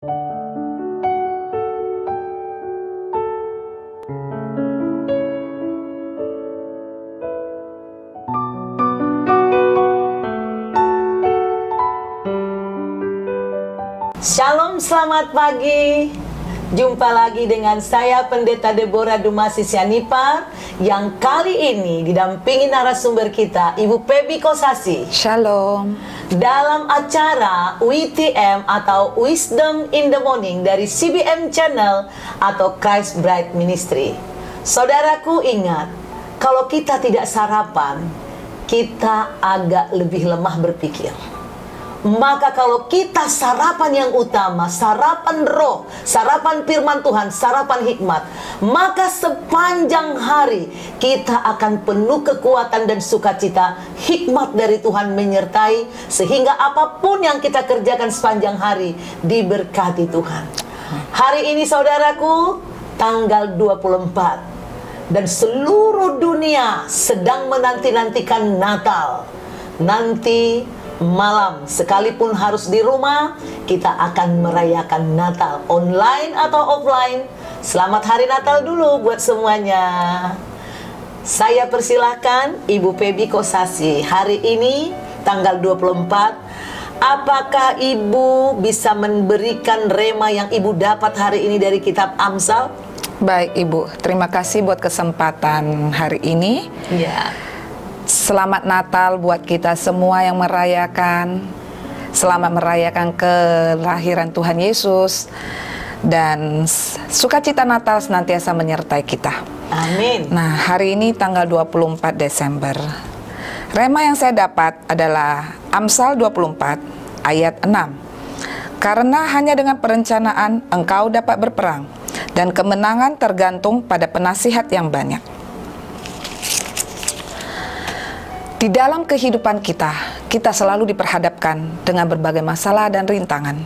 Shalom, selamat pagi. Jumpa lagi dengan saya Pendeta Deborah Dumasi Sianipar, yang kali ini didampingi narasumber kita Ibu Pebi Kosasi. Shalom. Dalam acara WTM atau Wisdom in the Morning dari CBM Channel atau Christ Bright Ministry. Saudaraku, ingat, kalau kita tidak sarapan, kita agak lebih lemah berpikir. Maka kalau kita sarapan yang utama, sarapan roh, sarapan firman Tuhan, sarapan hikmat, maka sepanjang hari kita akan penuh kekuatan dan sukacita. Hikmat dari Tuhan menyertai, sehingga apapun yang kita kerjakan sepanjang hari diberkati Tuhan. Hari ini saudaraku, tanggal 24, dan seluruh dunia sedang menanti-nantikan Natal. Nanti malam, sekalipun harus di rumah, kita akan merayakan Natal, online atau offline. Selamat Hari Natal dulu buat semuanya. Saya persilahkan Ibu Pebi Kosasi. Hari ini tanggal 24, apakah Ibu bisa memberikan rema yang Ibu dapat hari ini dari kitab Amsal? Baik Ibu, terima kasih buat kesempatan hari ini. Ya. Selamat Natal buat kita semua yang merayakan. Selamat merayakan kelahiran Tuhan Yesus. Dan sukacita Natal senantiasa menyertai kita. Amin. Nah, hari ini tanggal 24 Desember. Rema yang saya dapat adalah Amsal 24 ayat 6. Karena hanya dengan perencanaan engkau dapat berperang, dan kemenangan tergantung pada penasihat yang banyak. Di dalam kehidupan kita selalu diperhadapkan dengan berbagai masalah dan rintangan.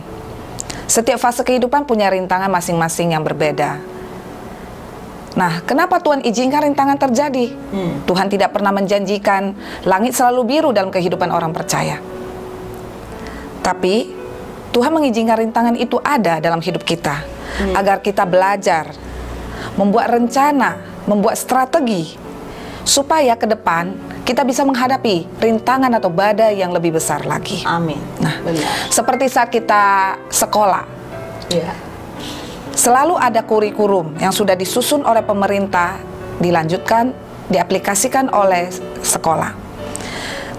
Setiap fase kehidupan punya rintangan masing-masing yang berbeda. Nah, kenapa Tuhan izinkan rintangan terjadi? Tuhan tidak pernah menjanjikan langit selalu biru dalam kehidupan orang percaya. Tapi, Tuhan mengizinkan rintangan itu ada dalam hidup kita, agar kita belajar, membuat rencana, membuat strategi, supaya ke depan kita bisa menghadapi rintangan atau badai yang lebih besar lagi. Amin. Nah, benar. Seperti saat kita sekolah, Ya. selalu ada kurikulum yang sudah disusun oleh pemerintah, dilanjutkan, diaplikasikan oleh sekolah.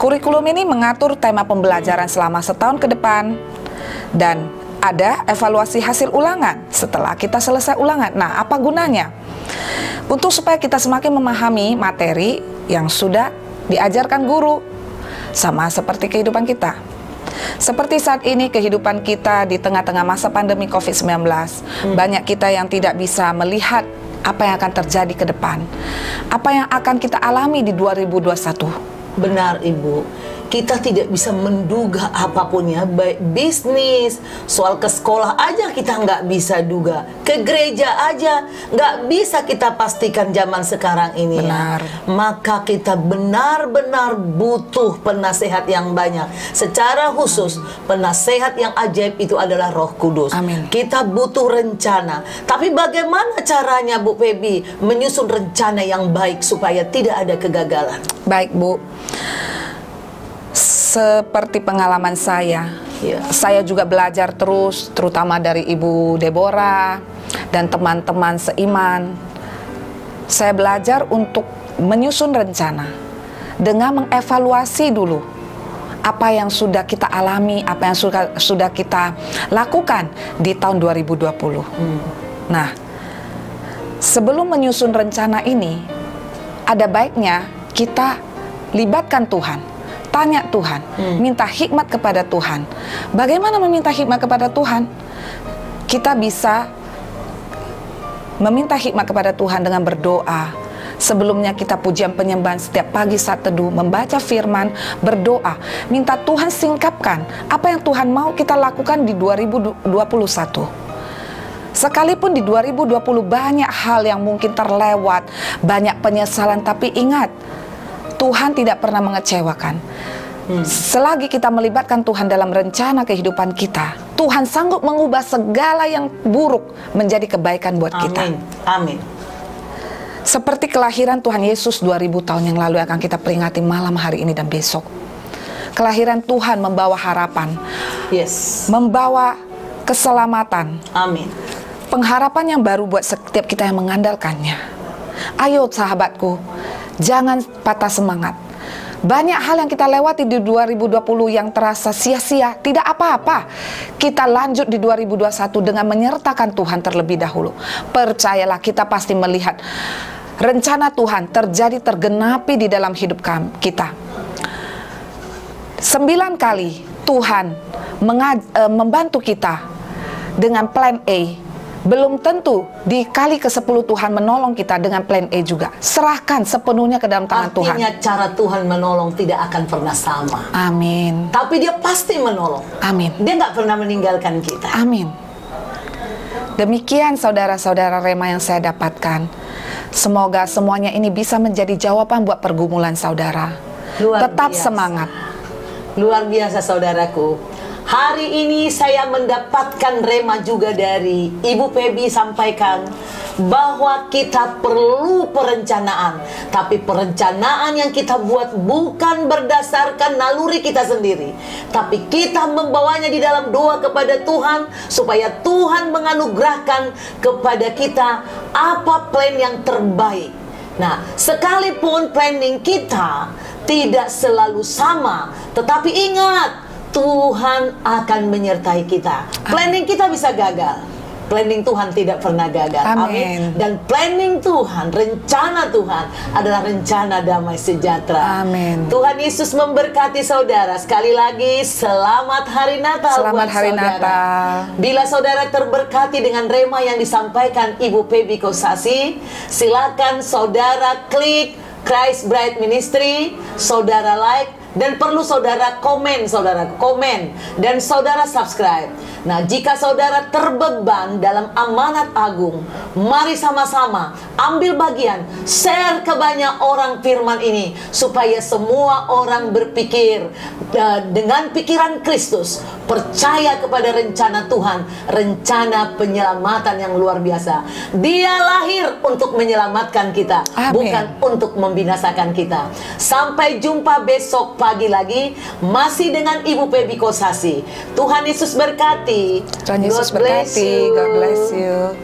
Kurikulum ini mengatur tema pembelajaran selama setahun ke depan, dan ada evaluasi hasil ulangan setelah kita selesai ulangan. Nah, apa gunanya? Untuk supaya kita semakin memahami materi yang sudah diajarkan guru, sama seperti kehidupan kita. Seperti saat ini kehidupan kita di tengah-tengah masa pandemi COVID-19, banyak kita yang tidak bisa melihat apa yang akan terjadi ke depan, apa yang akan kita alami di 2021. Benar Ibu, kita tidak bisa menduga apapun ya, baik bisnis, soal ke sekolah aja kita nggak bisa duga, ke gereja aja nggak bisa kita pastikan zaman sekarang ini. Benar. Ya. Maka kita benar-benar butuh penasehat yang banyak. Secara khusus, penasehat yang ajaib itu adalah Roh Kudus. Amin. Kita butuh rencana. Tapi bagaimana caranya Bu Pebi menyusun rencana yang baik supaya tidak ada kegagalan? Baik Bu, seperti pengalaman saya, saya juga belajar terus, terutama dari Ibu Deborah dan teman-teman seiman. Saya belajar untuk menyusun rencana dengan mengevaluasi dulu apa yang sudah kita alami, apa yang sudah kita lakukan di tahun 2020. Nah, sebelum menyusun rencana ini, ada baiknya kita libatkan Tuhan, tanya Tuhan, minta hikmat kepada Tuhan. Bagaimana meminta hikmat kepada Tuhan? Kita bisa meminta hikmat kepada Tuhan dengan berdoa. Sebelumnya kita pujian penyembahan setiap pagi saat teduh, membaca firman, berdoa, minta Tuhan singkapkan apa yang Tuhan mau kita lakukan di 2021. Sekalipun di 2020 banyak hal yang mungkin terlewat, banyak penyesalan, tapi ingat, Tuhan tidak pernah mengecewakan. Selagi kita melibatkan Tuhan dalam rencana kehidupan kita, Tuhan sanggup mengubah segala yang buruk menjadi kebaikan buat kita. Amin. Amin. Seperti kelahiran Tuhan Yesus 2000 tahun yang lalu akan kita peringati malam hari ini dan besok. Kelahiran Tuhan membawa harapan. Yes. Membawa keselamatan. Amin. Pengharapan yang baru buat setiap kita yang mengandalkannya. Ayo sahabatku, jangan patah semangat. Banyak hal yang kita lewati di 2020 yang terasa sia-sia, tidak apa-apa. Kita lanjut di 2021 dengan menyertakan Tuhan terlebih dahulu. Percayalah, kita pasti melihat rencana Tuhan tergenapi di dalam hidup kita. 9 kali Tuhan membantu kita dengan plan A. Belum tentu di kali ke-10 Tuhan menolong kita dengan plan A juga. Serahkan sepenuhnya ke dalam tangan Tuhan. Artinya cara Tuhan menolong tidak akan pernah sama. Amin. Tapi dia pasti menolong. Amin. Dia nggak pernah meninggalkan kita. Amin. Demikian saudara-saudara Rema yang saya dapatkan. Semoga semuanya ini bisa menjadi jawaban buat pergumulan saudara. Tetap semangat. Luar biasa saudaraku. Hari ini saya mendapatkan rema juga dari Ibu Pebi sampaikan bahwa kita perlu perencanaan. Tapi perencanaan yang kita buat bukan berdasarkan naluri kita sendiri, tapi kita membawanya di dalam doa kepada Tuhan supaya Tuhan menganugerahkan kepada kita apa plan yang terbaik. Nah, sekalipun planning kita tidak selalu sama, tetapi ingat, Tuhan akan menyertai kita. Planning kita bisa gagal, planning Tuhan tidak pernah gagal. Amin. Dan planning Tuhan, rencana Tuhan adalah rencana damai sejahtera. Amin. Tuhan Yesus memberkati saudara. Sekali lagi selamat hari Natal. Selamat hari saudara. Natal. Bila saudara terberkati dengan rema yang disampaikan Ibu Pebi Kosasi, silakan saudara klik Christ Bright Ministry, saudara like, dan perlu saudara komen dan saudara subscribe. Nah, jika saudara terbeban dalam amanat agung, mari sama-sama ambil bagian, share ke banyak orang firman ini supaya semua orang berpikir dengan pikiran Kristus, percaya kepada rencana Tuhan, rencana penyelamatan yang luar biasa. Dia lahir untuk menyelamatkan kita. Amin. Bukan untuk membinasakan kita. Sampai jumpa besok pagi lagi, masih dengan Ibu Pebi Kosasi. Tuhan Yesus berkati. Tuhan Yesus berkati. God bless you.